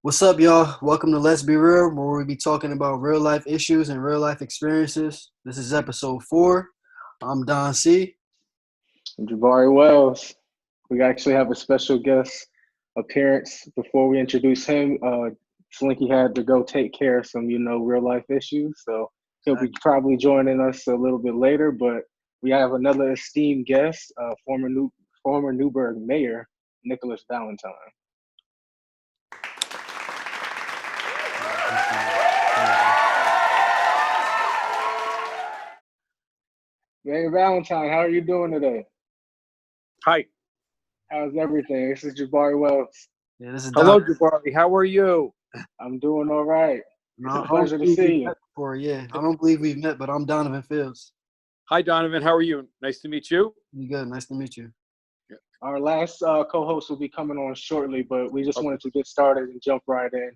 What's up, y'all? Welcome to Let's Be Real, where we'll be talking about real life issues and real life experiences. This is episode 4. I'm Don C. Jabari Wells. We actually have a special guest appearance. Before we introduce him, Slinky had to go take care of some, real life issues. So he'll be probably joining us a little bit later. But we have another esteemed guest, former Newburgh Mayor, Nicholas Valentine. Mayor Valentine, how are you doing today? Hi. How's everything? This is Jabari Wells. Yeah, this is Hello, Don. Jabari. How are you? I'm doing all right. It's a pleasure to see you. I don't believe we've met, but I'm Donovan Fields. Hi, Donovan. How are you? Nice to meet you. You good? Nice to meet you. Our last co-host will be coming on shortly, but we just wanted to get started and jump right in.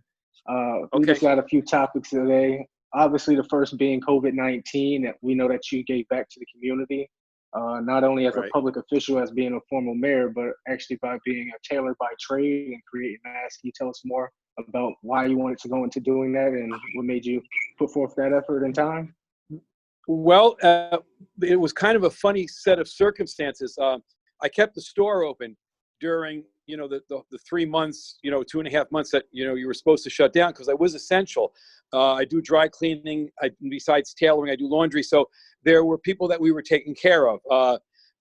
We just got a few topics today. Obviously, the first being COVID-19. We know that you gave back to the community, not only as a public official, as being a former mayor, but actually by being a tailor by trade and creating masks. Can you tell us more about why you wanted to go into doing that and what made you put forth that effort and time? Well, it was kind of a funny set of circumstances. I kept the store open during, the 3 months, 2.5 months that, you were supposed to shut down because I was essential. I do dry cleaning. Besides tailoring, I do laundry. So there were people that we were taking care of.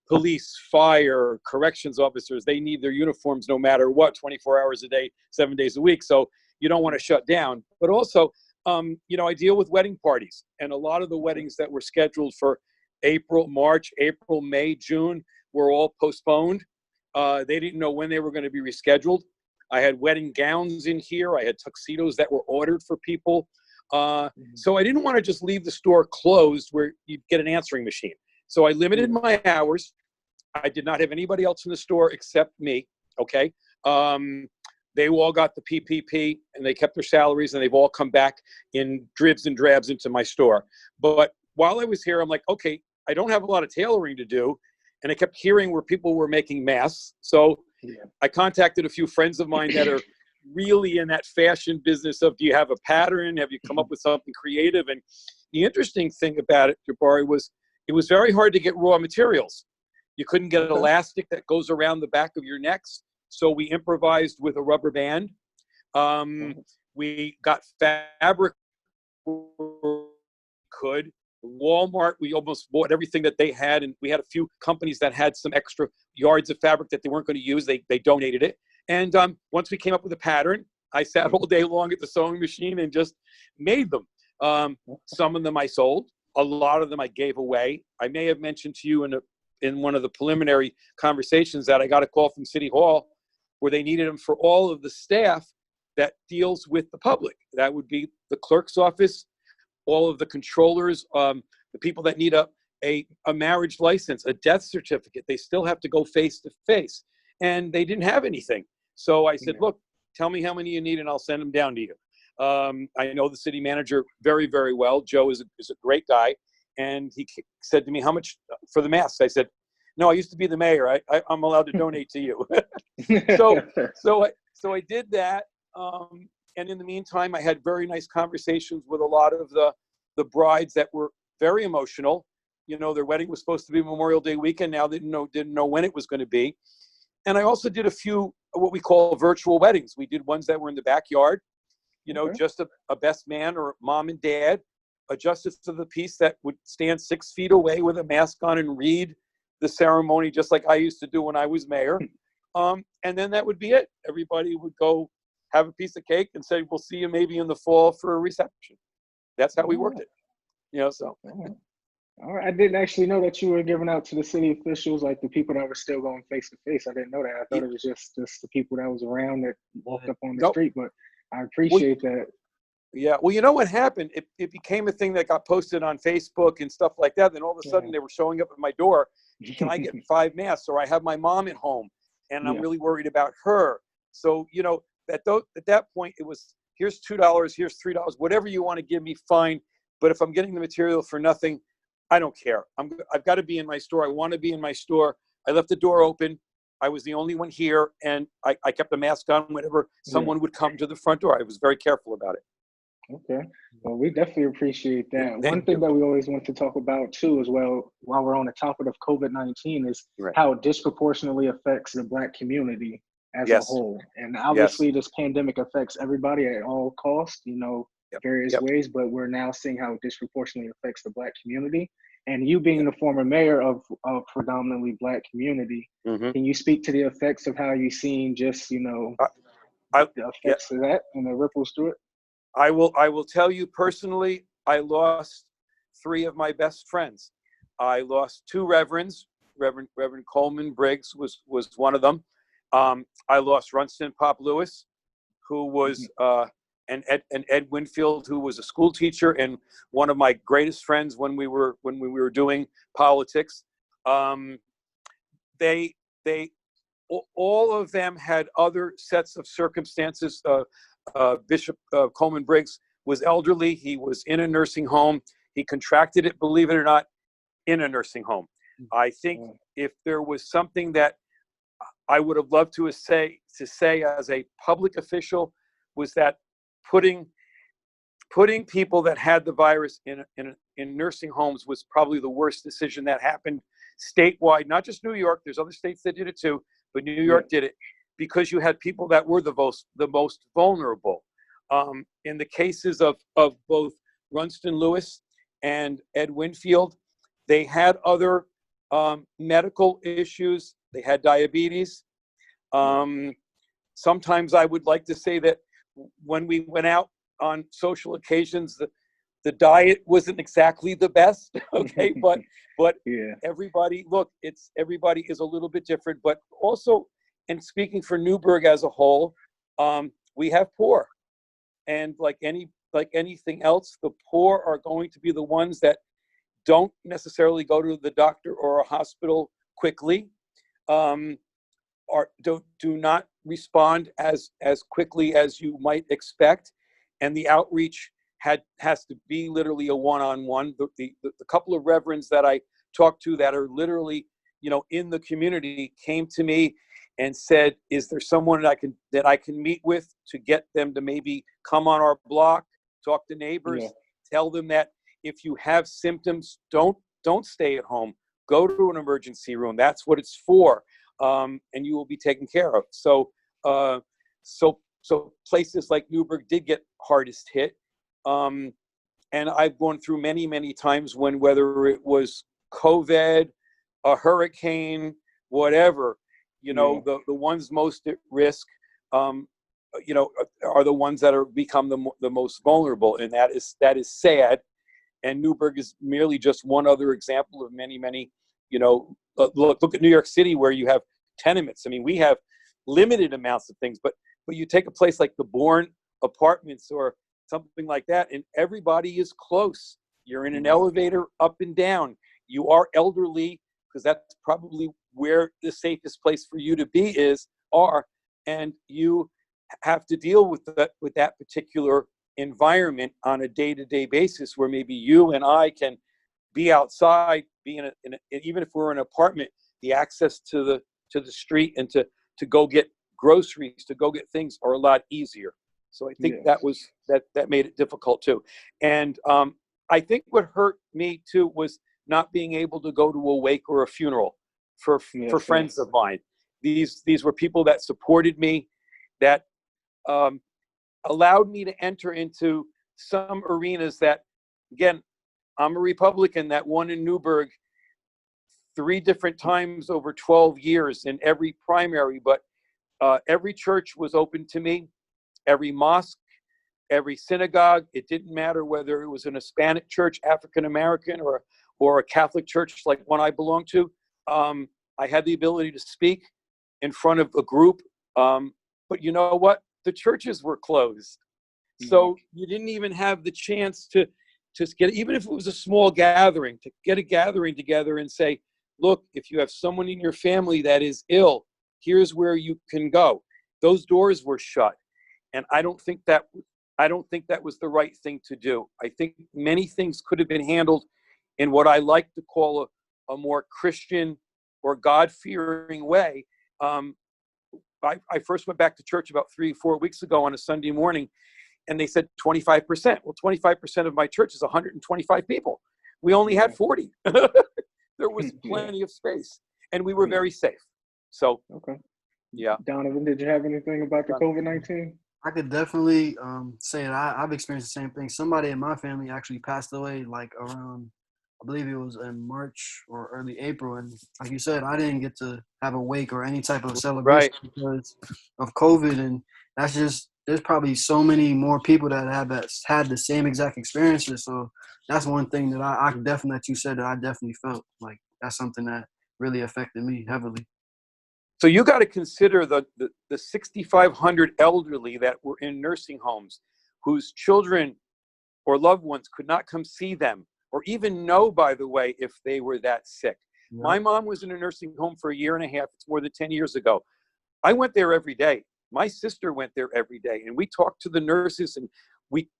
Police, fire, corrections officers, they need their uniforms no matter what, 24 hours a day, 7 days a week. So you don't want to shut down. But also, I deal with wedding parties. And a lot of the weddings that were scheduled for March, April, May, June were all postponed. They didn't know when they were going to be rescheduled. I had wedding gowns in here. I had tuxedos that were ordered for people. So I didn't want to just leave the store closed where you'd get an answering machine. So I limited my hours. I did not have anybody else in the store except me, okay? They all got the PPP, and they kept their salaries, and they've all come back in dribs and drabs into my store. But while I was here, I'm like, okay, I don't have a lot of tailoring to do, and I kept hearing where people were making masks. So I contacted a few friends of mine that are really in that fashion business of, do you have a pattern? Have you come up with something creative? And the interesting thing about it, Jabari, was it was very hard to get raw materials. You couldn't get elastic that goes around the back of your necks. So we improvised with a rubber band. We got fabric. Walmart, we almost bought everything that they had, and we had a few companies that had some extra yards of fabric that they weren't going to use. They donated it. And once we came up with a pattern, I sat all day long at the sewing machine and just made them. Some of them I sold. A lot of them I gave away. I may have mentioned to you in one of the preliminary conversations that I got a call from City Hall where they needed them for all of the staff that deals with the public. That would be the clerk's office, all of the controllers, the people that need a marriage license, a death certificate. They still have to go face to face, and they didn't have anything. So I said, look, tell me how many you need and I'll send them down to you. I know the city manager very, very well. Joe is a great guy. And he said to me, how much for the masks? I said, no, I used to be the mayor. I'm allowed to donate to you. So I did that. And in the meantime, I had very nice conversations with a lot of the brides that were very emotional. Their wedding was supposed to be Memorial Day weekend. Now they didn't know when it was going to be. And I also did a few what we call virtual weddings. We did ones that were in the backyard, just a best man or mom and dad, a justice of the peace that would stand 6 feet away with a mask on and read the ceremony just like I used to do when I was mayor. And then that would be it. Everybody would go have a piece of cake and say, we'll see you maybe in the fall for a reception. That's how we worked it. So. All right. I didn't actually know that you were giving out to the city officials, like the people that were still going face to face. I didn't know that. I thought it was just the people that was around that walked up on the street, but I appreciate that. Yeah. Well, you know what happened? It became a thing that got posted on Facebook and stuff like that. Then all of a sudden they were showing up at my door. Can I get 5 masks? Or I have my mom at home and I'm really worried about her. So, at that point it was, here's $2, here's $3, whatever you want to give me, fine. But if I'm getting the material for nothing, I don't care. I've got to be in my store. I want to be in my store. I left the door open. I was the only one here, and I kept a mask on whenever someone would come to the front door. I was very careful about it. Okay. Well, we definitely appreciate that. One Thank thing you. that we always want to talk about too, as well, while we're on the topic of COVID-19, is Right. how it disproportionately affects the Black community as a Yes. whole. And obviously, this pandemic affects everybody at all costs, various ways, but we're now seeing how it disproportionately affects the Black community. And you being the former mayor of a predominantly Black community, can you speak to the effects of how you've seen just, the effects of that and the ripples through it? I will tell you personally, I lost 3 of my best friends. I lost 2 reverends. Reverend Coleman Briggs was one of them. I lost Runston Pop Lewis, who was and Ed Winfield, who was a school teacher and one of my greatest friends when we were doing politics. They all of them had other sets of circumstances. Bishop Coleman Briggs was elderly. He was in a nursing home. He contracted it, believe it or not, in a nursing home. I think if there was something that I would have loved to say as a public official, was that putting people that had the virus in nursing homes was probably the worst decision that happened statewide. Not just New York. There's other states that did it too, but New York did it, because you had people that were the most vulnerable. In the cases of both Runston Lewis and Ed Winfield, they had other medical issues. They had diabetes. Sometimes I would like to say that when we went out on social occasions, the diet wasn't exactly the best. Okay, but everybody, look, everybody is a little bit different, but also, and speaking for Newburgh as a whole, we have poor, and like anything else, the poor are going to be the ones that don't necessarily go to the doctor or a hospital quickly, or do not respond as quickly as you might expect, and the outreach has to be literally a one-on-one. The couple of reverends that I talked to that are literally, in the community, came to me and said, "Is there someone that I can meet with to get them to maybe come on our block, talk to neighbors, tell them that if you have symptoms, don't stay at home. Go to an emergency room. That's what it's for, and you will be taken care of." So places like Newburgh did get hardest hit, and I've gone through many times when, whether it was COVID, a hurricane, whatever, the ones most at risk, are the ones that are become the most vulnerable, and that is sad. And Newburgh is merely just one other example of many. Look at New York City, where you have tenements. I mean, we have limited amounts of things, but you take a place like the Bourne Apartments or something like that, and everybody is close. You're in an elevator up and down. You are elderly, because that's probably where the safest place for you to be are, and you have to deal with that particular environment on a day-to-day basis, where maybe you and I can be outside, be even if we're in an apartment, the access to the street and to go get groceries, to go get things, are a lot easier. So I think that made it difficult too. And I think what hurt me too was not being able to go to a wake or a funeral for friends of mine. These were people that supported me, that allowed me to enter into some arenas that, again, I'm a Republican that won in Newburgh 3 different times over 12 years in every primary, but every church was open to me, every mosque, every synagogue. It didn't matter whether it was an Hispanic church, African American, or a Catholic church like one I belong to. I had the ability to speak in front of a group, but you know what? The churches were closed, so you didn't even have the chance to get, even if it was a small gathering, to get a gathering together and say, "Look, if you have someone in your family that is ill, here's where you can go." Those doors were shut, and I don't think that was the right thing to do. I think many things could have been handled in what I like to call a more Christian or God-fearing way, I first went back to church about 3-4 weeks ago on a Sunday morning, and they said 25%. Well, 25% of my church is 125 people. We only had 40. There was plenty of space, and we were very safe. So, okay. Yeah. Donovan, did you have anything about the COVID-19? I could definitely say that I've experienced the same thing. Somebody in my family actually passed away like around, I believe it was in March or early April. And like you said, I didn't get to have a wake or any type of celebration because of COVID. And that's just, there's probably so many more people that have had the same exact experiences. So that's one thing that I definitely, that you said that I definitely felt like that's something that really affected me heavily. So you got to consider the 6,500 elderly that were in nursing homes whose children or loved ones could not come see them or even know, by the way, if they were that sick. Yeah. My mom was in a nursing home for 1.5 years. It's more than 10 years ago. I went there every day. My sister went there every day, and we talked to the nurses. And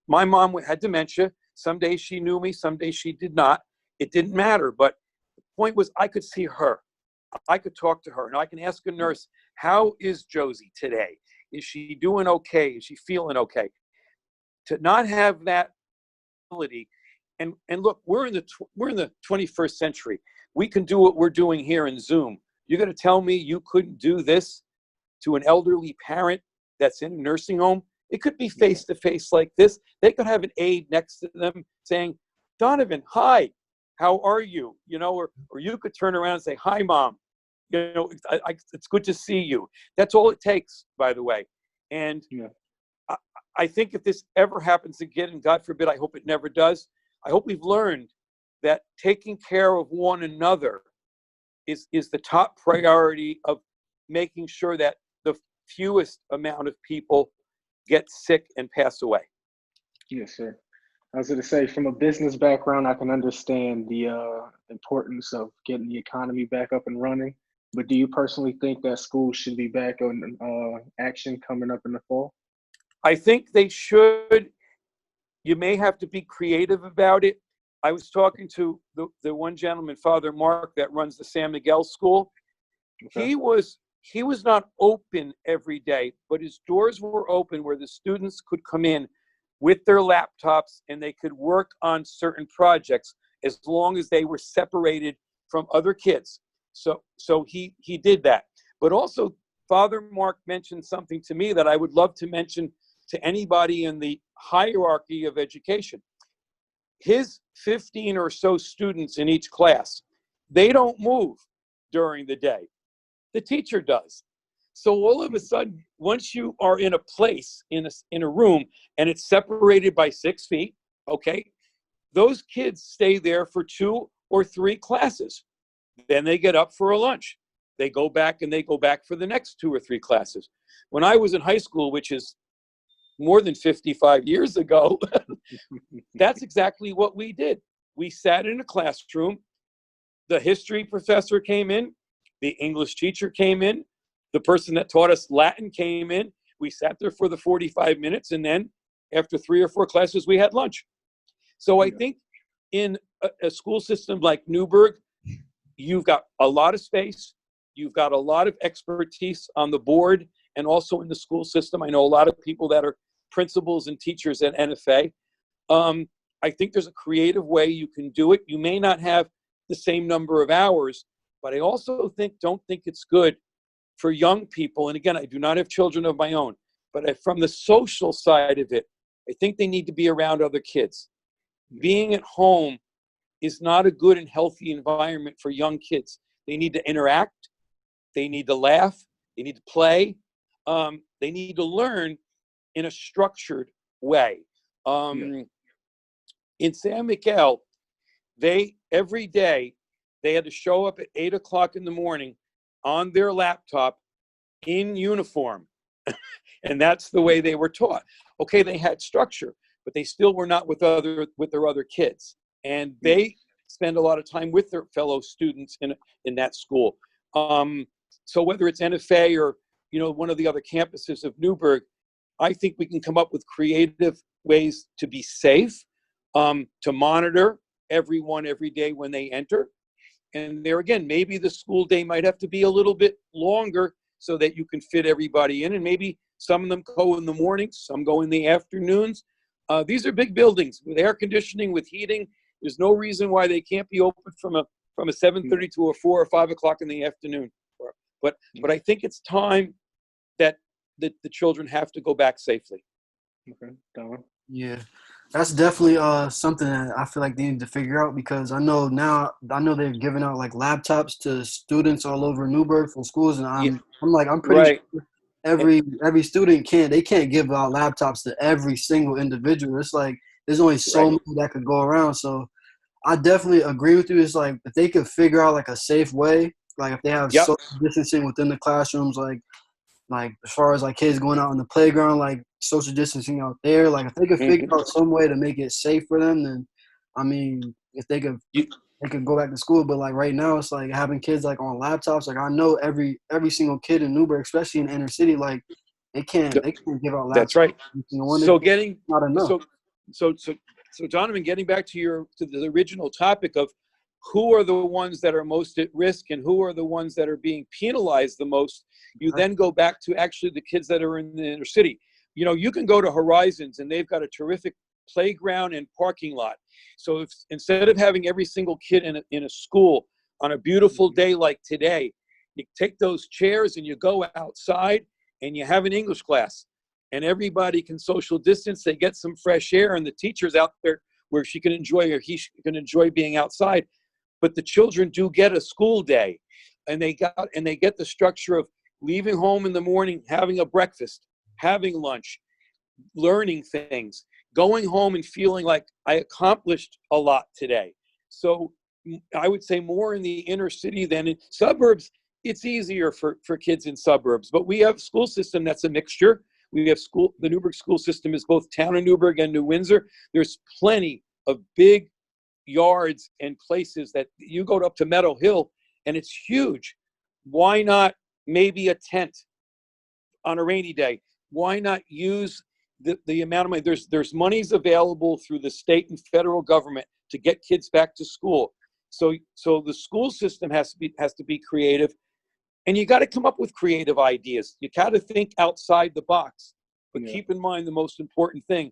my mom had dementia. Some days she knew me, some days she did not. It didn't matter. But the point was, I could see her. I could talk to her, and I can ask a nurse, how is Josie today? Is she doing okay? Is she feeling okay? To not have that ability, and look, we're in the 21st century. We can do what we're doing here in Zoom. You're going to tell me you couldn't do this to an elderly parent that's in a nursing home? It could be face to face like this. They could have an aide next to them saying, Donovan, hi, how are you? You know, or you could turn around and say, hi, Mom. You know, it's good to see you. That's all it takes, by the way. And I think if this ever happens again, and God forbid, I hope it never does, I hope we've learned that taking care of one another is the top priority of making sure that the fewest amount of people get sick and pass away. Yes, sir. I was going to say, from a business background, I can understand the importance of getting the economy back up and running. But do you personally think that schools should be back on action coming up in the fall? I think they should. You may have to be creative about it. I was talking to the one gentleman, Father Mark, that runs the San Miguel School. Okay. He was not open every day, but his doors were open where the students could come in with their laptops and they could work on certain projects as long as they were separated from other kids. So he did that. But also, Father Mark mentioned something to me that I would love to mention to anybody in the hierarchy of education. His 15 or so students in each class, they don't move during the day. The teacher does. So all of a sudden, once you are in a place, in a room, and it's separated by 6 feet, okay, those kids stay there for 2 or 3 classes. Then they get up for a lunch. They go back and they go back for the next 2 or 3 classes. When I was in high school, which is more than 55 years ago, that's exactly what we did. We sat in a classroom. The history professor came in. The English teacher came in. The person that taught us Latin came in. We sat there for the 45 minutes, and then after 3 or 4 classes, we had lunch. So I think in a school system like Newburgh, you've got a lot of space. You've got a lot of expertise on the board and also in the school system. I know a lot of people that are principals and teachers at NFA. I think there's a creative way you can do it. You may not have the same number of hours, but I also don't think it's good for young people. And again, I do not have children of my own, but from the social side of it, I think they need to be around other kids. Being at home is not a good and healthy environment for young kids. They need to interact. They need to laugh. They need to play. They need to learn in a structured way. In San Miguel, every day, they had to show up at 8 o'clock in the morning on their laptop in uniform. And that's the way they were taught. Okay, they had structure, but they still were not with their other kids. And they spend a lot of time with their fellow students in that school. So whether it's NFA or one of the other campuses of Newburgh, I think we can come up with creative ways to be safe, to monitor everyone every day when they enter. And there again, maybe the school day might have to be a little bit longer so that you can fit everybody in. And maybe some of them go in the mornings, some go in the afternoons. These are big buildings with air conditioning, with heating. There's no reason why they can't be open from a 7:30 to a 4 or 5 o'clock in the afternoon. But I think it's time that the children have to go back safely. Okay, Don. Yeah, that's definitely something that I feel like they need to figure out, because I know they're giving out like laptops to students all over Newburgh from schools, and Yeah, I'm pretty right. sure every student can't give out laptops to every single individual. It's like there's only so Right. many that could go around. So I definitely agree with you. It's like if they could figure out like a safe way, like if they have Yep. social distancing within the classrooms, like as far as like kids going out on the playground, like social distancing out there, like if they could figure out some way to make it safe for them, then I mean, if they could go back to school. But like right now, it's like having kids like on laptops. Like I know every single kid in Newburgh, especially in the inner city, like they can't give out laptops. That's right. No wonder So it's not enough. So Donovan, getting back to the original topic of who are the ones that are most at risk and who are the ones that are being penalized the most, you then go back to actually the kids that are in the inner city. You know, you can go to Horizons and they've got a terrific playground and parking lot. So if instead of having every single kid in a school on a beautiful day like today, you take those chairs and you go outside and you have an English class, and everybody can social distance. They get some fresh air, and the teacher's out there where she can enjoy, or he can enjoy being outside. But the children do get a school day, and they get the structure of leaving home in the morning, having a breakfast, having lunch, learning things, going home and feeling like I accomplished a lot today. So I would say more in the inner city than in suburbs. It's easier for kids in suburbs, but we have a school system that's a mixture. We have the Newburgh school system is both town of Newburgh and New Windsor. There's plenty of big yards and places that you go up to Meadow Hill and it's huge. Why not maybe a tent on a rainy day? Why not use the amount of money? There's monies available through the state and federal government to get kids back to school. So the school system has to be creative, and you got to come up with creative ideas. You got to think outside the box, but keep in mind the most important thing: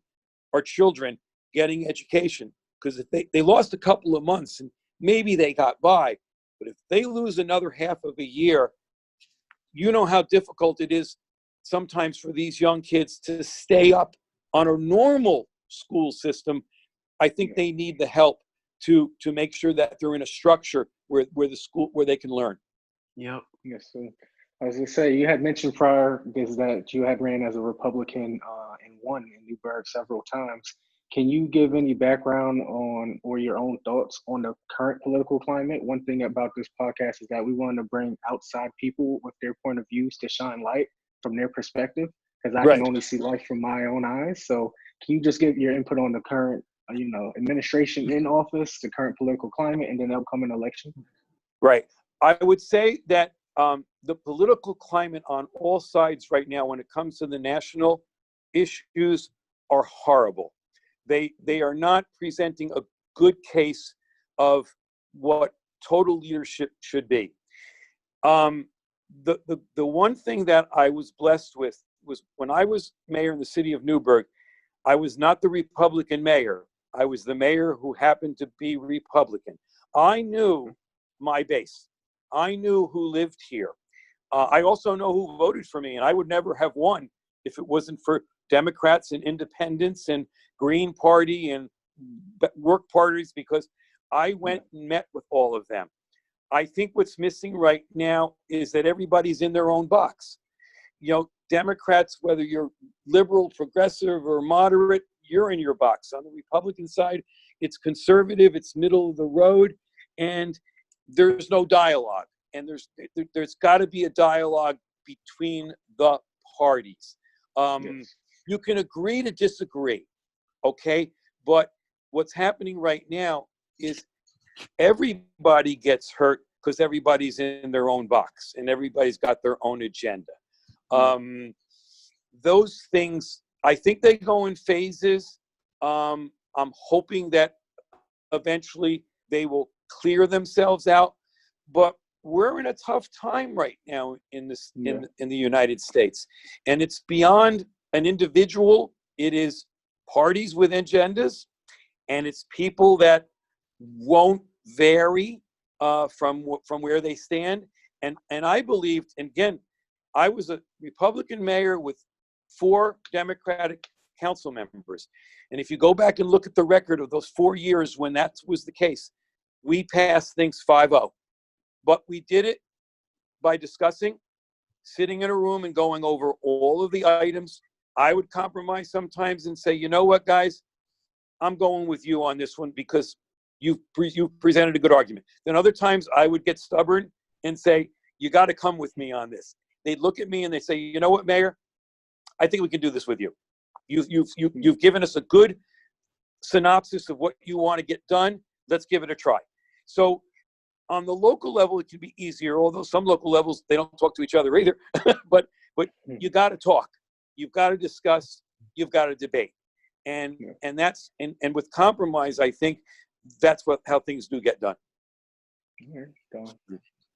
are children getting education. Because if they lost a couple of months and maybe they got by, but if they lose another half of a year, you know how difficult it is sometimes for these young kids to stay up on a normal school system. I think they need the help to make sure that they're in a structure where they can learn. Yep. Yes. So, as I say, you had mentioned prior that you had ran as a Republican and won in Newburgh several times. Can you give any background on or your own thoughts on the current political climate? One thing about this podcast is that we want to bring outside people with their point of views to shine light from their perspective, because I can only see life from my own eyes. So can you just give your input on the current, administration in office, the current political climate, and then the upcoming election? Right. I would say that the political climate on all sides right now, when it comes to the national issues, are horrible. They are not presenting a good case of what total leadership should be. The one thing that I was blessed with was when I was mayor in the city of Newburgh, I was not the Republican mayor. I was the mayor who happened to be Republican. I knew my base. I knew who lived here. I also know who voted for me, and I would never have won if it wasn't for Democrats and independents and Green Party and work parties, because I went and met with all of them. I think what's missing right now is that everybody's in their own box. Democrats, whether you're liberal, progressive, or moderate, you're in your box. On the Republican side, it's conservative, it's middle of the road, and there's no dialogue. And there's got to be a dialogue between the parties. You can agree to disagree, okay? But what's happening right now is everybody gets hurt because everybody's in their own box and everybody's got their own agenda. Those things, I think they go in phases. I'm hoping that eventually they will clear themselves out. But we're in a tough time right now in the United States, and it's beyond an individual. It is parties with agendas, and it's people that won't vary from where they stand. And I believed, and again, I was a Republican mayor with 4 Democratic council members. And if you go back and look at the record of those 4 years when that was the case, we passed things 5-0. But we did it by discussing, sitting in a room and going over all of the items. I would compromise sometimes and say, you know what, guys, I'm going with you on this one because you've presented a good argument. Then other times I would get stubborn and say, you got to come with me on this. They'd look at me and they say, you know what, Mayor, I think we can do this with you. You've given us a good synopsis of what you want to get done. Let's give it a try. So on the local level, it can be easier, although some local levels, they don't talk to each other either. but you got to talk. You've got to discuss. You've got to debate. And that's with compromise, I think that's how things do get done.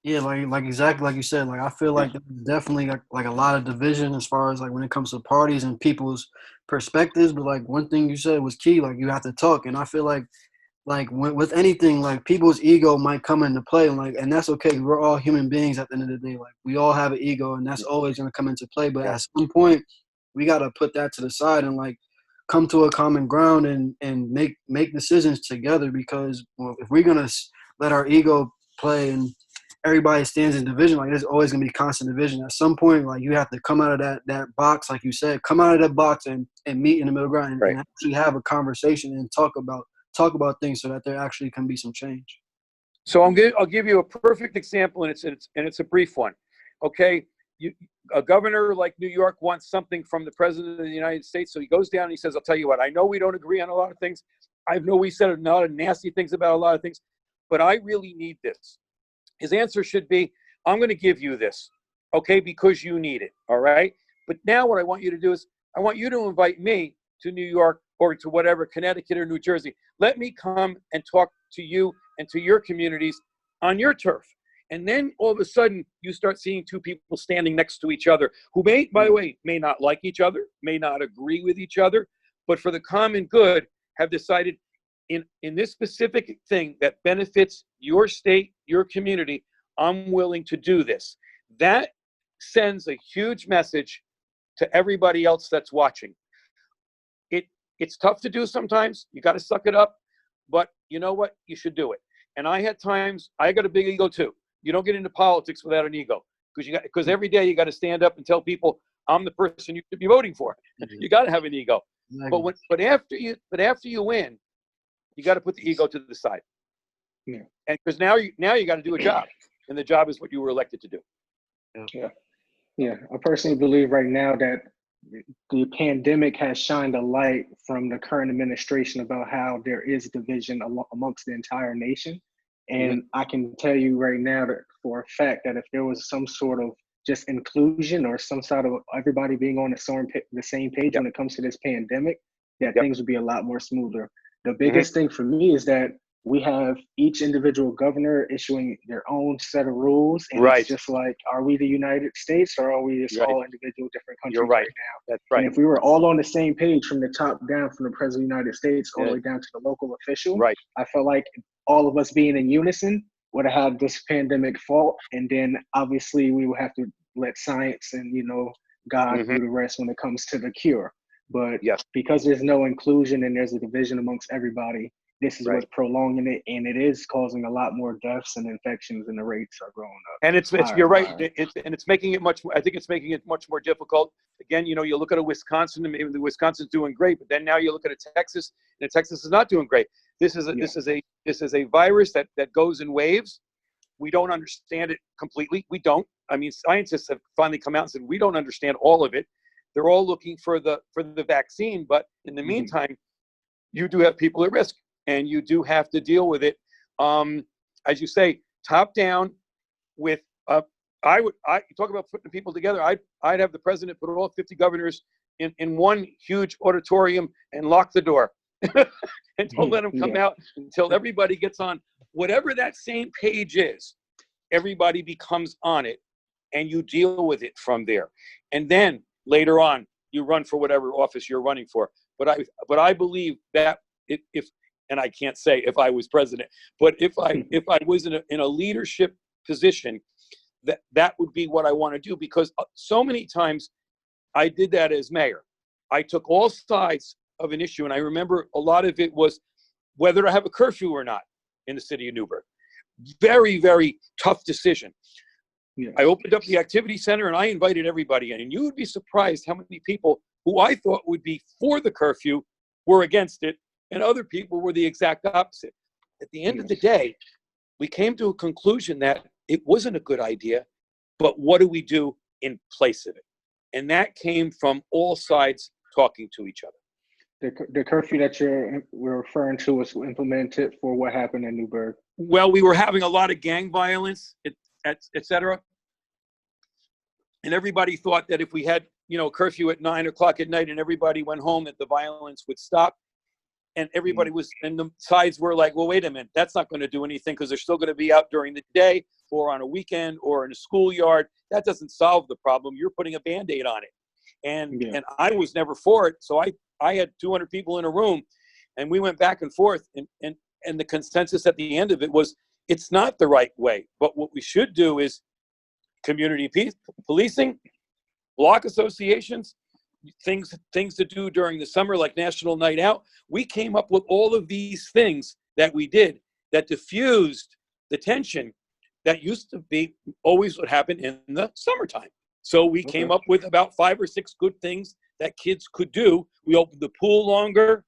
Yeah, like exactly like you said. Like I feel like there's definitely like a lot of division as far as like when it comes to parties and people's perspectives. But like one thing you said was key. Like you have to talk, and I feel like with anything, like people's ego might come into play, and that's okay. We're all human beings at the end of the day. Like we all have an ego, and that's always gonna come into play. But at some point, we gotta put that to the side and like come to a common ground and make decisions together. Because if we're gonna let our ego play and everybody stands in division, like there's always gonna be constant division. At some point, like you have to come out of that box, like you said, come out of that box and meet in the middle ground and actually have a conversation and talk about things so that there actually can be some change. So I'll give you a perfect example, and it's a brief one. Okay, a governor like New York wants something from the president of the United States, so he goes down and he says, "I'll tell you what. I know we don't agree on a lot of things. I know we said a lot of nasty things about a lot of things, but I really need this." His answer should be, "I'm going to give you this, okay, because you need it, all right? But now what I want you to do is I want you to invite me to New York or to whatever, Connecticut or New Jersey. Let me come and talk to you and to your communities on your turf." And then all of a sudden, you start seeing 2 people standing next to each other who may, by the way, may not like each other, may not agree with each other, but for the common good have decided in this specific thing that benefits your state, your community, I'm willing to do this. That sends a huge message to everybody else that's watching. It's tough to do sometimes. You got to suck it up, but you know what? You should do it. And I had times, I got a big ego too. You don't get into politics without an ego because every day you got to stand up and tell people I'm the person you should be voting for. You got to have an ego. Exactly. But after you win, you got to put the ego to the side. Yeah. And because now you got to do a job, and the job is what you were elected to do. Yeah. I personally believe right now that the pandemic has shined a light from the current administration about how there is division amongst the entire nation. And I can tell you right now that for a fact that if there was some sort of just inclusion or some sort of everybody being on the same page when it comes to this pandemic, that things would be a lot more smoother. The biggest thing for me is that we have each individual governor issuing their own set of rules. And it's just like, are we the United States or are we just all individual different countries right now? That's right. And if we were all on the same page from the top down, from the president of the United States all the way down to the local official, I felt like all of us being in unison would have had this pandemic fought. And then obviously we would have to let science and, God do the rest when it comes to the cure. But because there's no inclusion and there's a division amongst everybody, this is what's prolonging it, and it is causing a lot more deaths and infections, and the rates are growing up. And you're right. It's making it much. I think it's making it much more difficult. Again, you look at a Wisconsin, and maybe the Wisconsin's doing great, but then now you look at a Texas, and Texas is not doing great. This is a virus that goes in waves. We don't understand it completely. We don't. I mean, scientists have finally come out and said we don't understand all of it. They're all looking for the vaccine, but in the meantime, you do have people at risk. And you do have to deal with it, as you say, top down. With you talk about putting people together. I'd have the president put all 50 governors in one huge auditorium and lock the door, and don't let them come out until everybody gets on whatever that same page is. everybody becomes on it, and you deal with it from there. And then later on, you run for whatever office you're running for. But I believe that if and I can't say if I was president, but if I was in a leadership position, that would be what I want to do, because so many times I did that as mayor. I took all sides of an issue, and I remember a lot of it was whether to have a curfew or not in the city of Newburgh. Very, very tough decision. Yeah. I opened up the activity center and I invited everybody in, and you would be surprised how many people who I thought would be for the curfew were against it, and other people were the exact opposite. At the end of the day, we came to a conclusion that it wasn't a good idea, but what do we do in place of it? And that came from all sides talking to each other. The curfew that we're referring to was implemented for what happened in Newburgh. Well, we were having a lot of gang violence, et cetera. And everybody thought that if we had, curfew at 9 o'clock at night and everybody went home, that the violence would stop. And everybody was, and the sides were like, well, wait a minute, that's not going to do anything, because they're still going to be out during the day or on a weekend or in a schoolyard. That doesn't solve the problem. You're putting a Band-Aid on it. And I was never for it. So I had 200 people in a room, and we went back and forth, and the consensus at the end of it was, it's not the right way. But what we should do is community policing, block associations, things to do during the summer, like National Night Out. We came up with all of these things that we did that diffused the tension that used to be always what happened in the summertime. So we came up with about 5 or 6 good things that kids could do. We opened the pool longer.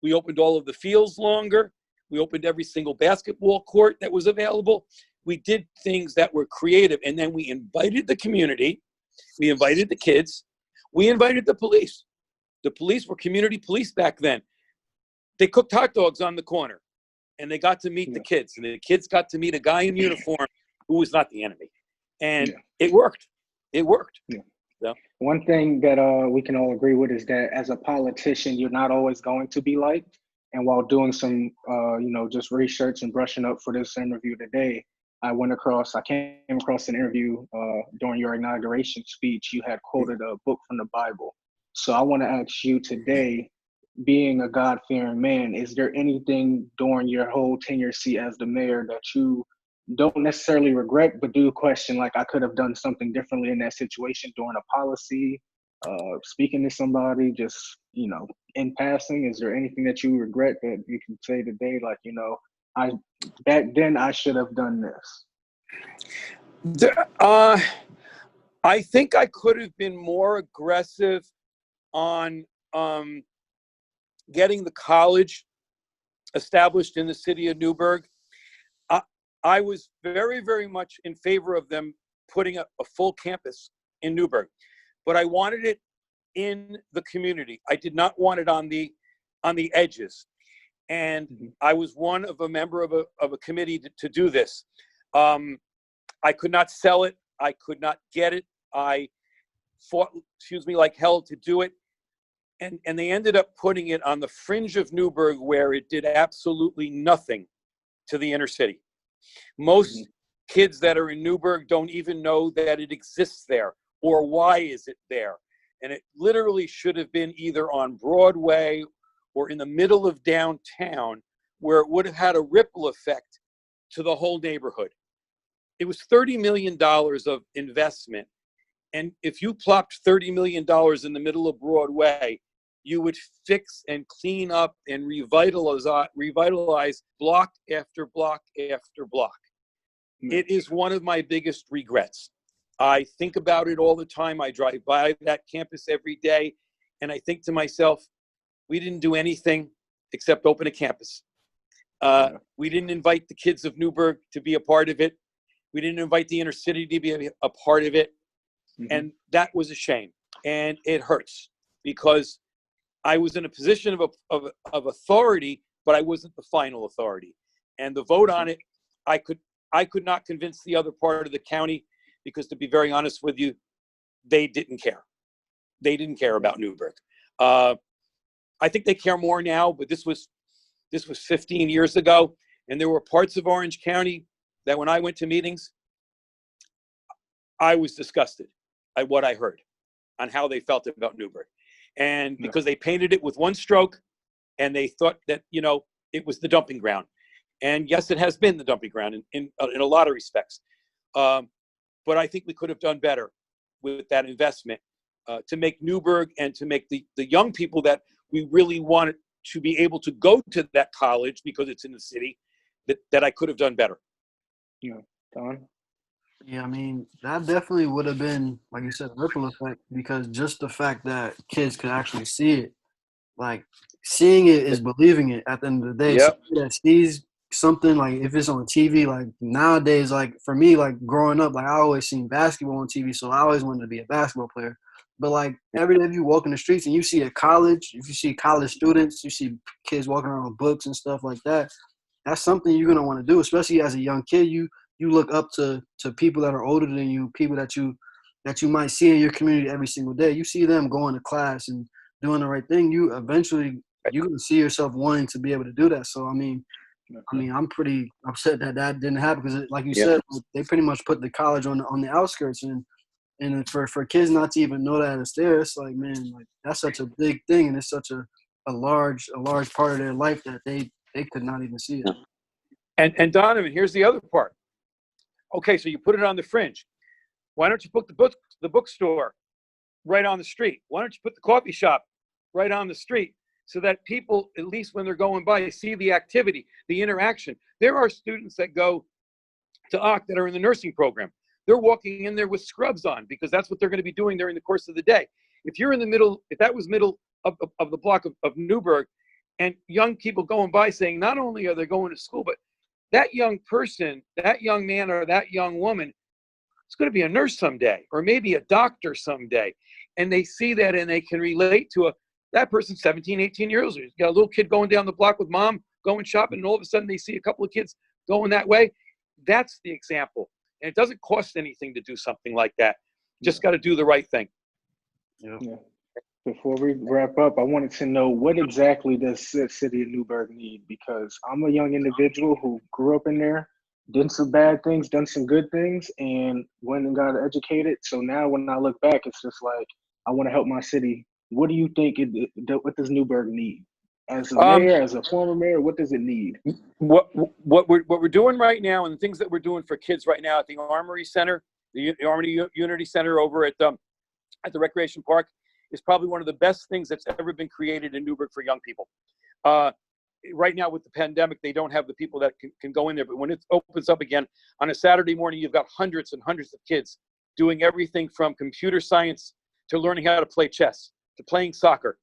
We opened all of the fields longer. We opened every single basketball court that was available. We did things that were creative. And then we invited the community. We invited the kids. We invited the police. The police were community police back then. They cooked hot dogs on the corner, and they got to meet the kids. And the kids got to meet a guy in uniform who was not the enemy. And it worked. It worked. Yeah. So. One thing that we can all agree with is that as a politician, you're not always going to be liked. And while doing some, just research and brushing up for this interview today, I came across an interview during your inauguration speech. You had quoted a book from the Bible. So I want to ask you today, being a God-fearing man, is there anything during your whole tenure as the mayor that you don't necessarily regret, but do question, like, I could have done something differently in that situation, during a policy, speaking to somebody, just, in passing? Is there anything that you regret that you can say today, like, back then I should have done this? I think I could have been more aggressive on getting the college established in the city of Newburgh. I was very, very much in favor of them putting a full campus in Newburgh, but I wanted it in the community. I did not want it on the edges. And I was one of a member of a committee to do this. I could not sell it. I could not get it. I fought, like hell to do it. And they ended up putting it on the fringe of Newburgh, where it did absolutely nothing to the inner city. Most kids that are in Newburgh don't even know that it exists there, or why is it there. And it literally should have been either on Broadway or in the middle of downtown, where it would have had a ripple effect to the whole neighborhood. It was $30 million of investment. And if you plopped $30 million in the middle of Broadway, you would fix and clean up and revitalize block after block after block. It is one of my biggest regrets. I think about it all the time. I drive by that campus every day, and I think to myself, we didn't do anything except open a campus. We didn't invite the kids of Newburgh to be a part of it. We didn't invite the inner city to be a part of it. And that was a shame. And it hurts, because I was in a position of authority, but I wasn't the final authority. And the vote on it, I could not convince the other part of the county, because, to be very honest with you, they didn't care. They didn't care about Newburgh. I think they care more now, but this was 15 years ago, and there were parts of Orange County that, when I went to meetings, I was disgusted at what I heard on how they felt about Newburgh. And because they painted it with one stroke and they thought that, you know, it was the dumping ground. And yes, it has been the dumping ground in a lot of respects. But I think we could have done better with that investment to make Newburgh and to make the young people that we really wanted to be able to go to that college because it's in the city, that I could have done better. Yeah, Don? Yeah, I mean, that definitely would have been, like you said, a ripple effect, because just the fact that kids could actually see it, like seeing it is believing it at the end of the day. Yep. Somebody that sees something, like if it's on TV, like nowadays, like for me, like growing up, like I always seen basketball on TV, so I always wanted to be a basketball player. But like every day if you walk in the streets and you see a college, if you see college students, you see kids walking around with books and stuff like that, that's something you're gonna want to do, especially as a young kid. You look up to people that are older than you, people that you might see in your community every single day. You see them going to class and doing the right thing. You eventually you're gonna see yourself wanting to be able to do that. So I mean, I'm pretty upset that that didn't happen, because, like you said, they pretty much put the college on the outskirts, and for kids not to even know that it's there, it's like, man, like that's such a big thing, and it's such a large part of their life that they could not even see it. And Donovan, here's the other part. Okay, so you put it on the fringe. Why don't you put the bookstore right on the street? Why don't you put the coffee shop right on the street, so that people, at least when they're going by, see the activity, the interaction? There are students that go to OC that are in the nursing program. They're walking in there with scrubs on because that's what they're going to be doing during the course of the day. If you're in the middle, if that was middle of the block of Newburgh, and young people going by saying not only are they going to school, but that young person, that young man or that young woman is going to be a nurse someday, or maybe a doctor someday. And they see that and they can relate to that person, 17, 18 years old. You got a little kid going down the block with mom, going shopping, and all of a sudden they see a couple of kids going that way. That's the example. And it doesn't cost anything to do something like that. Just got to do the right thing. Yeah. Before we wrap up, I wanted to know, what exactly does the City of Newburgh need? Because I'm a young individual who grew up in there, did some bad things, done some good things, and went and got educated. So now when I look back, it's just like, I want to help my city. What do you think, what does Newburgh need? As a mayor, as a former mayor, what does it need? What we're doing right now, and the things that we're doing for kids right now at the Armory Center, the Armory Unity Center over at the Recreation Park, is probably one of the best things that's ever been created in Newburgh for young people. Right now with the pandemic, they don't have the people that can go in there, but when it opens up again on a Saturday morning, you've got hundreds and hundreds of kids doing everything from computer science to learning how to play chess, to playing soccer,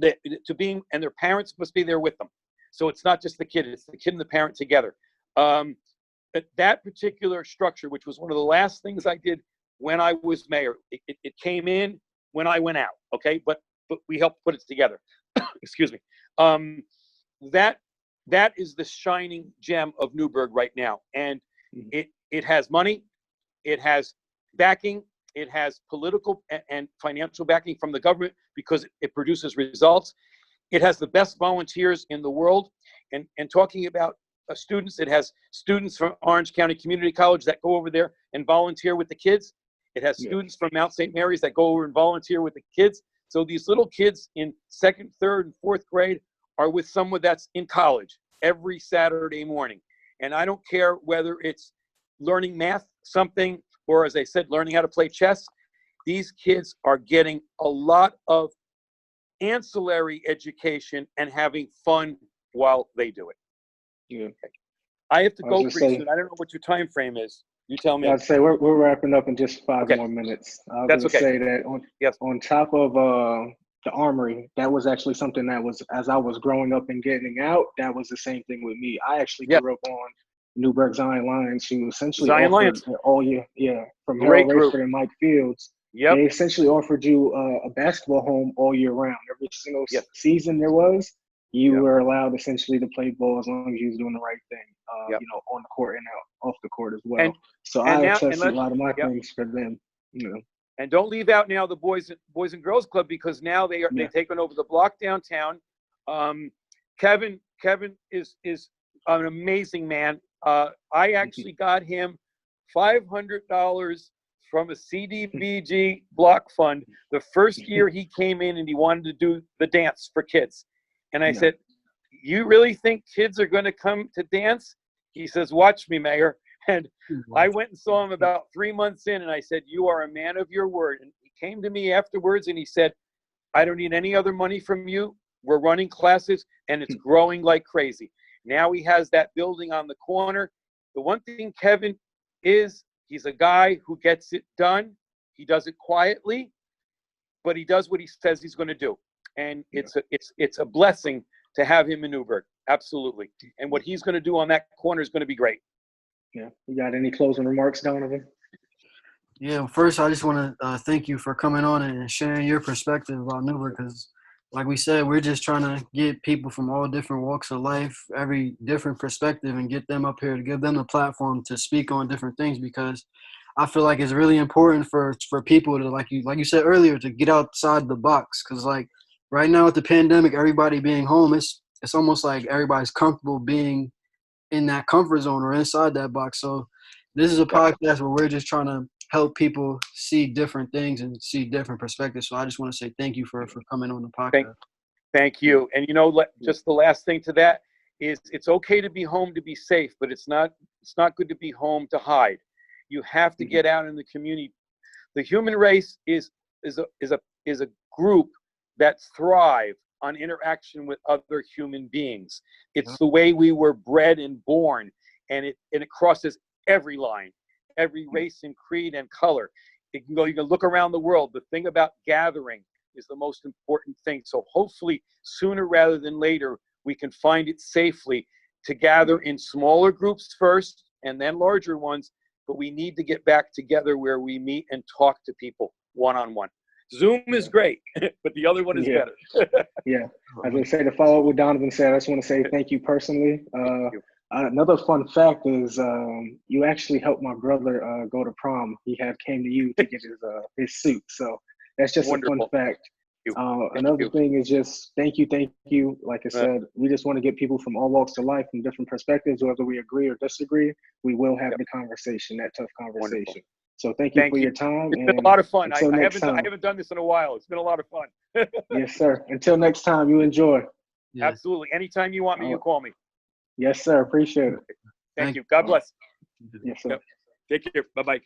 to being, and their parents must be there with them. So it's not just the kid, it's the kid and the parent together. That particular structure, which was one of the last things I did when I was mayor, it came in when I went out, okay? But we helped put it together. Excuse me. That is the shining gem of Newburgh right now. And it has money, it has backing, it has political and financial backing from the government because it produces results. It has the best volunteers in the world. And talking about students, it has students from Orange County Community College that go over there and volunteer with the kids. It has students from Mount St. Mary's that go over and volunteer with the kids. So these little kids in 2nd, 3rd, and 4th grade are with someone that's in college every Saturday morning. And I don't care whether it's learning math, something, or as I said, learning how to play chess. These kids are getting a lot of ancillary education and having fun while they do it. Yeah. I have to go pretty soon. Say, I don't know what your time frame is. You tell me. I'd say we're wrapping up in just 5 more minutes. I was going to say that on top of the Armory, that was actually something that was, as I was growing up and getting out, that was the same thing with me. I actually grew up on Newburgh Zion Lions, who essentially offered all year, from Harold Rayford and Mike Fields. They essentially offered you a basketball home all year round. Every single season there was, you were allowed essentially to play ball as long as you was doing the right thing, on the court and off the court as well. So I access a lot of my things for them, And don't leave out now the Boys and Girls Club, because now they've taken over the block downtown. Kevin is an amazing man. I actually got him $500 from a CDBG block fund the first year he came in and he wanted to do the dance for kids. And I said, you really think kids are going to come to dance? He says, watch me, Mayor. And I went and saw him about 3 months in, and I said, you are a man of your word. And he came to me afterwards and he said, I don't need any other money from you. We're running classes and it's growing like crazy. Now he has that building on the corner. The one thing, Kevin, is he's a guy who gets it done. He does it quietly, but he does what he says he's going to do. And it's a blessing to have him in Newburgh. Absolutely. And what he's going to do on that corner is going to be great. Yeah. You got any closing remarks, Donovan? Yeah, first, I just want to thank you for coming on and sharing your perspective about Newburgh, because, like we said, we're just trying to get people from all different walks of life, every different perspective, and get them up here to give them the platform to speak on different things, because I feel like it's really important for people to, like you said earlier, to get outside the box, because, like, right now with the pandemic, everybody being home, it's almost like everybody's comfortable being in that comfort zone or inside that box. So this is a podcast where we're just trying to help people see different things and see different perspectives. So I just want to say thank you for coming on the podcast. Thank you. And, just the last thing to that is it's okay to be home to be safe, but it's not good to be home to hide. You have to get out in the community. The human race is a group that thrive on interaction with other human beings. It's the way we were bred and born, and it crosses every line, every race and creed and color. You can look around the world. The thing about gathering is the most important thing. So hopefully sooner rather than later, we can find it safely to gather in smaller groups first and then larger ones, but we need to get back together where we meet and talk to people one-on-one. Zoom is great, but the other one is better. Yeah. As I say, to follow up what Donovan said, I just want to say thank you personally. Thank you. Another fun fact is you actually helped my brother go to prom. He came to you to get his suit. So that's just Wonderful. a fun fact. Another thing is just thank you. Like I said, we just want to get people from all walks of life, from different perspectives, whether we agree or disagree. We will have the conversation, that tough conversation. Wonderful. So thank you for your time. It's been a lot of fun. I I haven't done this in a while. It's been a lot of fun. Yes, sir. Until next time, you enjoy. Yeah. Absolutely. Anytime you want me, you call me. Yes, sir. Appreciate it. Thank you. God bless. Yes, sir. Take care. Bye-bye.